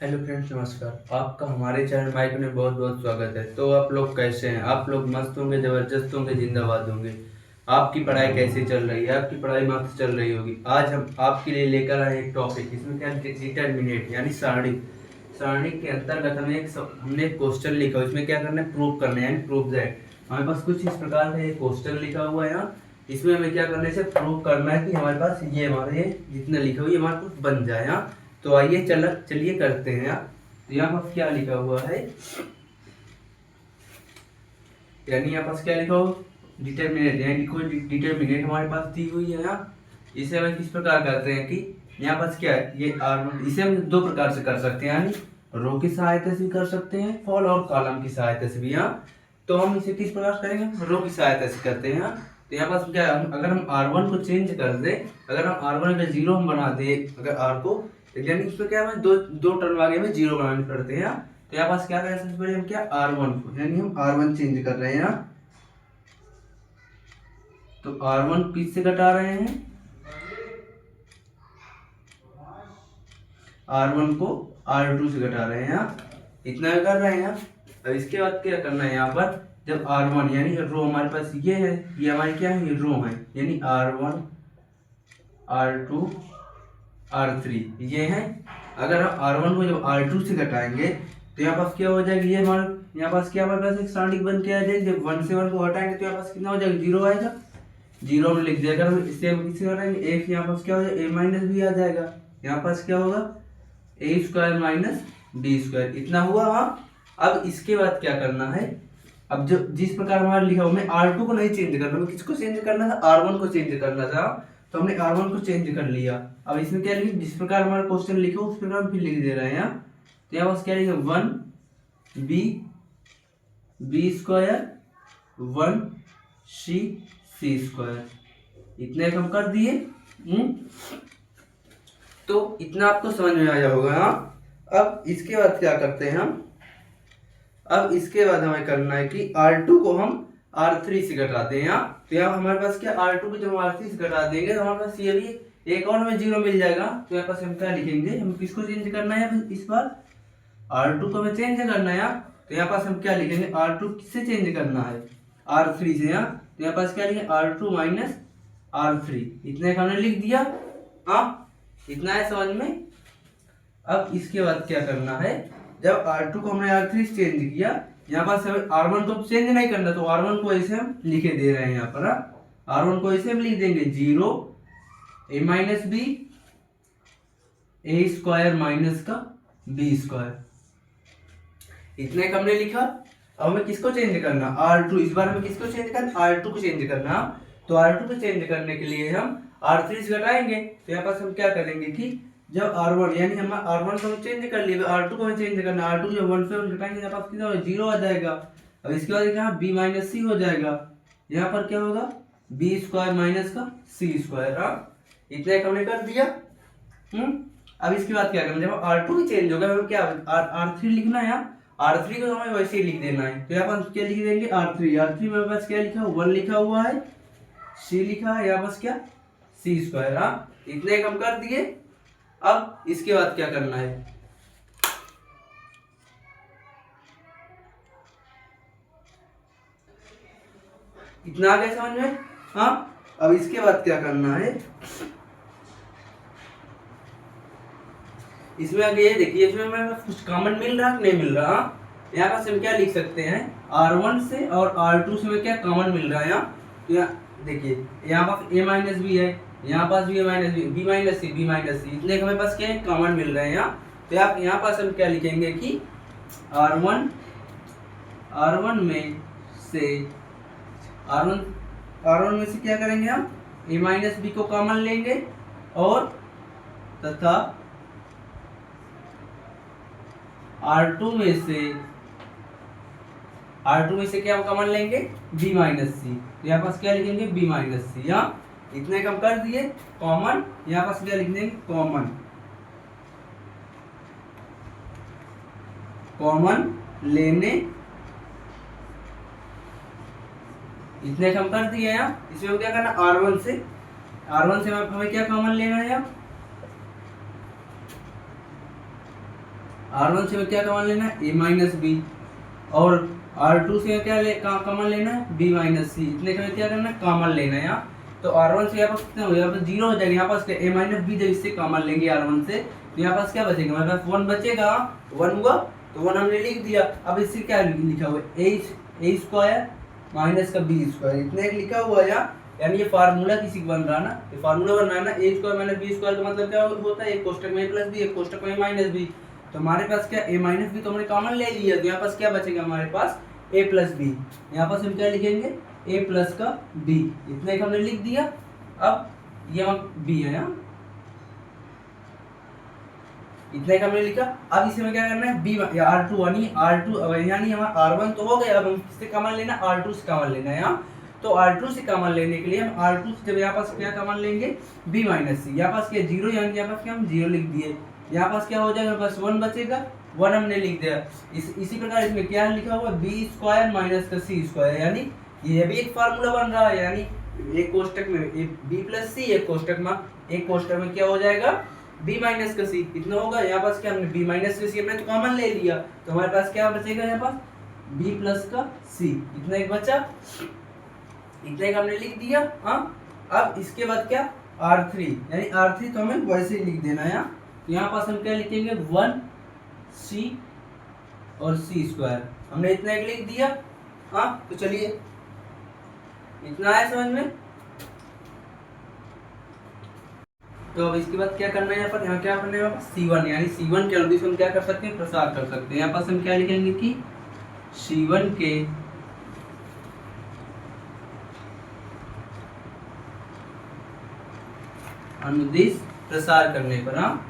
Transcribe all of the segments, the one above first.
Hello friends, नमस्कार। आपका हमारे चैनल माइक में बहुत बहुत स्वागत है। तो आप लोग कैसे हैं? आप लोग मस्त होंगे, ज़बरदस्त होंगे, जिंदाबाद होंगे। आपकी पढ़ाई कैसी चल रही है? आपकी पढ़ाई मस्त चल रही होगी। आज हम आपके लिए लेकर आए एक टॉपिक। इसमें क्या डिटरमिनेट यानी सारणी। सारणी के अंतर्गत हमने एक क्वेश्चन लिखा। इसमें क्या करना है? प्रूव करना है, यानी प्रूव दैट। हमारे पास कुछ इस प्रकार का एक क्वेश्चन लिखा हुआ है यहाँ। इसमें हमें क्या करना है? इसे प्रूव करना है कि हमारे पास हमारे जितना लिखा हुआ है हमारे पास बन जाए यहाँ। तो आइए चलिए करते हैं यार। तो यहाँ पास क्या लिखा हुआ है, यानी यहाँ पास क्या लिखा हो? डिटरमिनेट, यानी कोई डिटरमिनेट हमारे पास दी हुई है यहाँ। इसे हम किस प्रकार करते हैं कि यहाँ पास क्या है, ये R1। इसे हम दो प्रकार से कर सकते हैं, यानी रो की सहायता से भी कर सकते हैं फॉल, और कॉलम की सहायता से भी यहाँ। तो हम इसे किस प्रकार से करेंगे? रो की सहायता से करते हैं यहाँ। तो यहाँ पास क्या है, अगर हम R1 को चेंज कर दे, अगर हम R1 का जीरो हम बना दे अगर R को, तो यानी इसमें क्या है, दो टर्म आगे में जीरो बनाने पड़ते हैं यहाँ। तो यहाँ पास क्या करें? सबसे पहले हम क्या R1 को, यानी हम R1 चेंज कर रहे हैं यहाँ। तो R1 किस से घटा रहे हैं? R1 को R2 से घटा रहे हैं यहाँ। इतना कर रहे हैं यहाँ। अब इसके बाद क्या करना है यहाँ पर? जब R1 यानी रो हमारे पास ये है, ये हमारी क्या है, ये रो है, यानी R1 R2 R3 ये है। अगर हम R1 को जब R2 से घटाएंगे तो यहाँ पास क्या हो जाएगा, ये हमारा यहाँ पास क्या हमारे पास एक सारणी बन के आ जाएगी। जब 1 से 1 को हटाएंगे तो यहाँ पास कितना हो जाएगा? जीरो आएगा। जीरो में लिख दिया। अगर इससे हम किसी हटाएंगे एक, यहाँ पास क्या हो जाएगा? a माइनस भी आ जाएगा। यहाँ पास क्या होगा? ए स्क्वायर माइनस डी स्क्वायर। इतना हुआ। हाँ, अब इसके बाद क्या करना है? अब जो जिस प्रकार हमारा लिखा हुआ, हमें R2 को नहीं चेंज करना, हमें किसको चेंज करना था? R1 को चेंज करना था। तो हमने R1 को चेंज कर लिया। अब इसमें क्या लिखे? जिस प्रकार हमारा क्वेश्चन लिखा उस प्रकार हम फिर लिख दे रहे हैं यहाँ। तो यहाँ पास क्या लिखे? 1b बी स्क्वायर 1c सी स्क्वायर। इतने हम कर दिए। तो इतना आपको समझ में आया होगा। हाँ, अब इसके बाद क्या करते हैं हम? अब इसके बाद हमें करना है कि R2 को हम R3 से घटाते हैं यहाँ। तो यहाँ हमारे पास क्या, R2 को जब हम R3 से घटा देंगे तो हमारे पास ये भी एक और हमें जीरो मिल जाएगा। तो यहाँ पास हम क्या लिखेंगे? हम किसको चेंज करना है इस बार? R2 को हमें चेंज करना है यहाँ। तो यहाँ पास हम क्या लिखेंगे? R2 किससे चेंज करना है? R3 से यहाँ। तो यहाँ पास क्या लिखेंगे? R2 minus R3। इतने का हमने लिख दिया। हाँ, इतना है समझ में। अब इसके बाद क्या करना है? जब R2 को हमने R3 से चेंज किया, यहाँ पास हमें R1 को चेंज नहीं करना, तो R1 को ऐसे हम लिखे दे रहे हैं यहाँ पर। R1 को ऐसे हम लिख देंगे zero a minus B A square minus का बी स्क्वायर। इतने का हमने लिखा। अब हमें किसको चेंज करना? R2। इस बार हमें किसको चेंज करना? R2 को चेंज करना। तो R2 को चेंज करने के लिए हम R3 से घटाएंगे। तो यहाँ पास हम क्या करेंगे कि जब R1 यानी हम R1 को चेंज कर लिए, R2 को हमें चेंज करना। R2 जब 1 से 1 घटाएंगे यहाँ पास कितना होगा? जीरो आ जाएगा। अब इसके बाद यहाँ b माइनस सी हो जाएगा। यहाँ पर क्या होगा? बी स्क्वायर माइनस का सी स्क्वायर। इतना एक हमने कर दिया। अब इसके बाद क्या करना? जब R2 भी चेंज होगा हमें क्या R3 लिखना है यहाँ। R3 को हमें वैसे ही लिख देना है। तो यहाँ पर क्या लिख देंगे? R3 में पास क्या लिखा है? 1 लिखा हुआ है, c लिखा है, यहाँ पास क्या सी स्क्वायर। इतने कम कर दिए। अब इसके बाद क्या करना है? इतना आ गया समझ में? हाँ, अब इसके बाद क्या करना है? इसमें आगे ये देखिए, इसमें हमें कुछ कॉमन मिल रहा है नहीं मिल रहा? यहाँ पास हम क्या लिख सकते हैं? R1 से और R2 से हमें क्या कॉमन मिल रहा है यहाँ? तो यहाँ देखिए, यहाँ पास a माइनस बी है, यहाँ पास भी a माइनस बी माइनस सी। इतने हमें पास क्या है? कॉमन मिल रहे हैं यहाँ। तो आप यहाँ पास हम क्या लिखेंगे कि R1 में से R1 में से क्या करेंगे हम? a माइनस बी को कॉमन लेंगे और तथा R2 में से क्या कॉमन लेंगे? b माइनस सी। तो यहाँ पास क्या लिखेंगे? b माइनस सी। यहाँ इतने कम कर दिए कॉमन। यहाँ पास क्या लिख देंगे? कॉमन लेने। इतने कम कर दिए यहाँ। इसमें क्या करना? R1 से हमें क्या कॉमन लेना है? R1 से क्या कॉमन लेना है, a माइनस बी, और R2 से क्या कॉमन लेना है, b माइनस सी। इतने का क्या करना है, कॉमन लेना है यहाँ। तो R1 से यहाँ पास कितना हो गया, यहाँ पर 0 हो जाएगा, यहाँ पास a माइनस बी, जब इससे कॉमन लेंगे R1 से तो यहाँ पास क्या बचेगा, हमारे पास 1 बचेगा, 1 हुआ तो 1 हमने लिख दिया। अब इससे क्या लिखा हुआ है, a स्क्वायर माइनस का b स्क्वायर, इतने एक लिखा हुआ है यहाँ। यानी ये फार्मूला किसी बन रहा ना, ये फार्मूला बन रहा है ना, a square minus b square का मतलब क्या होता है, एक कोष्टक में a प्लस बी, एक कोष्टक में a माइनस बी। तो हमारे पास क्या a माइनस बी तो हमने कॉमन ले लिया, तो यहाँ पास क्या बचेगा हमारे पास a प्लस बी। यहाँ पास हम क्या लिखेंगे, a प्लस का b, इतना एक हमने लिख दिया। अब ये हम b है यहाँ, इतना एक हमने लिखा। अब इसे में क्या करना है, b R2 यानी हमारा R1 तो हो गया, अब हम किससे कॉमन लेना, R2 से कॉमन लेना है यहाँ। तो R2 से कॉमन लेने के लिए हम R2 से जब यहाँ पास क्या कॉमन लेंगे, b माइनस सी, यहाँ पास क्या 0, यानी यहाँ पास क्या हम 0 लिख दिए। यहाँ पास क्या हो जाएगा, बस 1 बचेगा, 1 हमने लिख दिया। इसी प्रकार इसमें क्या लिखा हुआ, b स्क्वायर माइनस का c स्क्वायर, यानी ये भी एक फार्मूला बन रहा है। यानी एक कोष्टक में b प्लस सी, एक कोष्टक में क्या हो जाएगा, b माइनस का c, इतना होगा। यहाँ पास क्या हमने b माइनस का c हमने तो कॉमन ले लिया, तो हमारे पास क्या बचेगा, यहाँ पास b प्लस का c, इतना एक बचा, इतना एक हमने लिख दिया। हाँ, अब इसके बाद क्या R3, यानी R3 तो हमें वैसे ही लिख देना है। यहाँ पास हम क्या लिखेंगे, 1c और c स्क्वायर, हमने इतना एक लिख दिया। हाँ, तो चलिए इतना है समझ में। तो अब इसके बाद क्या करना है, यहाँ क्या करना है, C1, यानी C1 के अनुदिश हम क्या कर सकते हैं, प्रसार कर सकते हैं। यहाँ पास हम क्या लिखेंगे कि C1 के अनुदिश प्रसार करने पर, हाँ,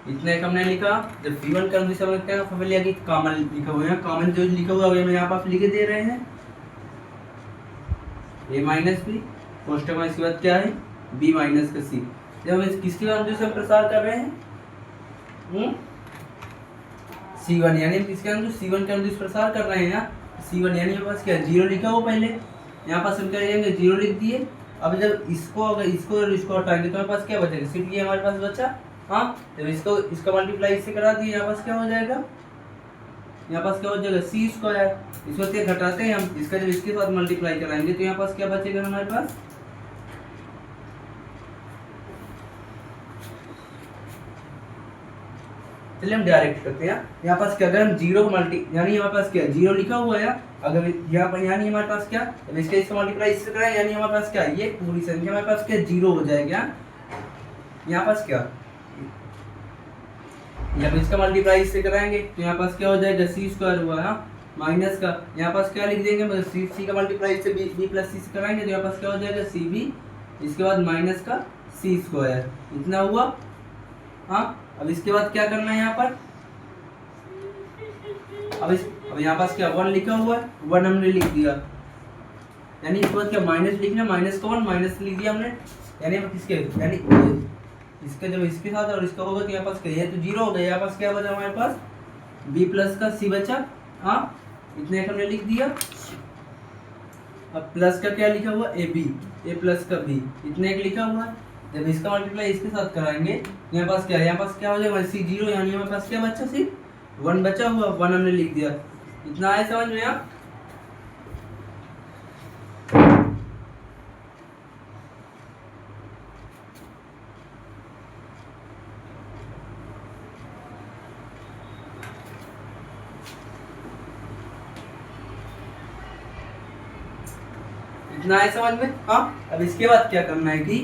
इतना एक हमने लिखा। जब C1 का अनुदिश हमने क्या समझ लिया कि कॉमन लिखा हुआ है, कॉमन जो लिखा हुआ है हम यहाँ पास लिखे दे रहे हैं, a माइनस बी, कोष्टक में इसके बाद क्या है, b माइनस का c। जब हम किसके अनुदिश हम प्रसार कर रहे हैं, C1, यानी हम किसके अनुदिश, C1 के अनुदिश प्रसार कर रहे हैं यहाँ। C1 यानी हमारे पास क्या 0 लिखा हो पहले, यहाँ पास हम क्या लिखेंगे, 0 लिख दिए। अब जब इसको अगर इसको हटाएंगे तो हमारे पास क्या बचेगा, सिर्फ ये हमारे पास बचा। हाँ, जब इसका मल्टीप्लाई इससे करा दिए, यहाँ पास क्या हो जाएगा, यहाँ पास क्या हो जाएगा, c स्क्वायर। इसको क्या घटाते हैं हम, इसका जब इसके साथ मल्टीप्लाई कराएंगे तो यहाँ पास क्या बचेगा हमारे पास, चलिए हम डायरेक्ट करते हैं। यहाँ पास क्या, अगर हम 0 को यानी हमारे पास क्या 0 लिखा हुआ है, अगर यहाँ पर यानी हमारे पास क्या, जब इसका मल्टीप्लाई इससे कराएं, यानी हमारे पास क्या, ये पूरी संख्या हमारे पास क्या 0 हो जाएगा। यहाँ पास क्या, जब इसका मल्टीप्लाई इससे कराएंगे तो यहाँ पास क्या हो जाएगा, c स्क्वायर हुआ है माइनस का, यहाँ पास क्या लिख देंगे, मतलब c का मल्टीप्लाई इससे b प्लस c से कराएंगे तो यहाँ पास क्या हो जाएगा, cb, इसके बाद माइनस का c स्क्वायर, इतना हुआ। हाँ, अब इसके बाद क्या करना है यहाँ पर, अब यहाँ पास क्या 1 लिखा हुआ है, 1 हमने लिख दिया, यानी इसके बाद क्या माइनस लिखना, माइनस का 1 माइनस लिख दिया हमने। यानी हम किसके, यानी इसका जब इसके साथ और इसका होगा तो यहाँ पास क्या, ये तो 0 हो गया, यहाँ पास क्या बचा हमारे पास, b प्लस का c बचा। हाँ, इतने हमने लिख दिया। अब प्लस का क्या लिखा हुआ, a प्लस का b, इतने एक लिखा हुआ है। जब इसका मल्टीप्लाई इसके साथ कराएंगे यहाँ पास क्या, यहाँ पास क्या हो जाएगा, c 0, यानी हमारे पास क्या बचा, सिर्फ 1 बचा हुआ, 1 हमने लिख दिया। इतना आया समझ में आप। इतना है समझ में। हाँ, अब इसके बाद क्या करना है कि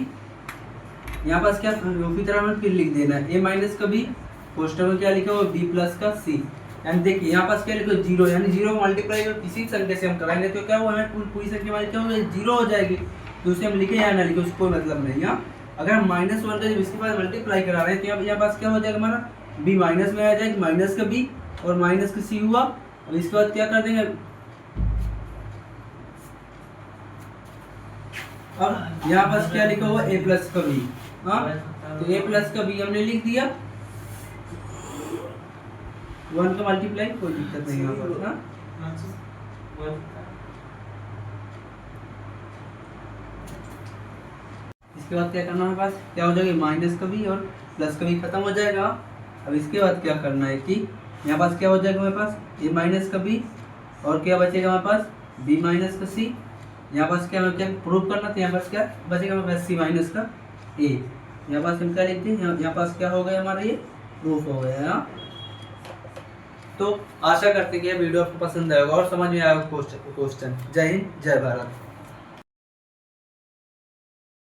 यहाँ पास क्या उसी तरह में फिर लिख देना है, a माइनस का b, कोष्टक में क्या लिखा हुआ, b प्लस का c। यानी देखिए यहाँ पास क्या लिखो 0, यानी 0 मल्टीप्लाई किसी संख्या से हम कराएंगे तो क्या हुआ, हमें पूरी संख्या हमारी क्या हो जाएगी, 0 हो जाएगी। तो उसे हम लिखे या ना लिखे उसको कोई मतलब नहीं। यहाँ अगर हम -1 का जब इसके बाद मल्टीप्लाई करा रहे हैं तो यहाँ पास क्या हो जाएगा हमारा, b माइनस में आ जाएगा, माइनस का b और माइनस का c हुआ। अब इसके बाद क्या कर देंगे, अब यहाँ पास क्या लिखा हुआ, a प्लस का b। हाँ, तो a प्लस का b हमने लिख दिया, 1 का मल्टीप्लाई, कोई दिक्कत नहीं यहाँ पर। हाँ, इसके बाद क्या करना है हमारे पास, क्या हो जाएगा, माइनस का भी और प्लस का भी खत्म हो जाएगा। अब इसके बाद क्या करना है कि यहाँ पास क्या हो जाएगा हमारे पास, ए माइनस का बी और क्या बचेगा हमारे पास, बी माइनस का सी। यहाँ पास क्या हमें क्या प्रूव करना था, यहाँ पास क्या बचेगा हमारे पास, सी माइनस का ए। यहाँ पास हम क्या लिखते हैं, यहाँ पास क्या हो गया हमारा, ये प्रूफ हो गया। तो आशा करते हैं कि ये वीडियो आपको पसंद आएगा और समझ में आएगा क्वेश्चन। जय हिंद, जय भारत।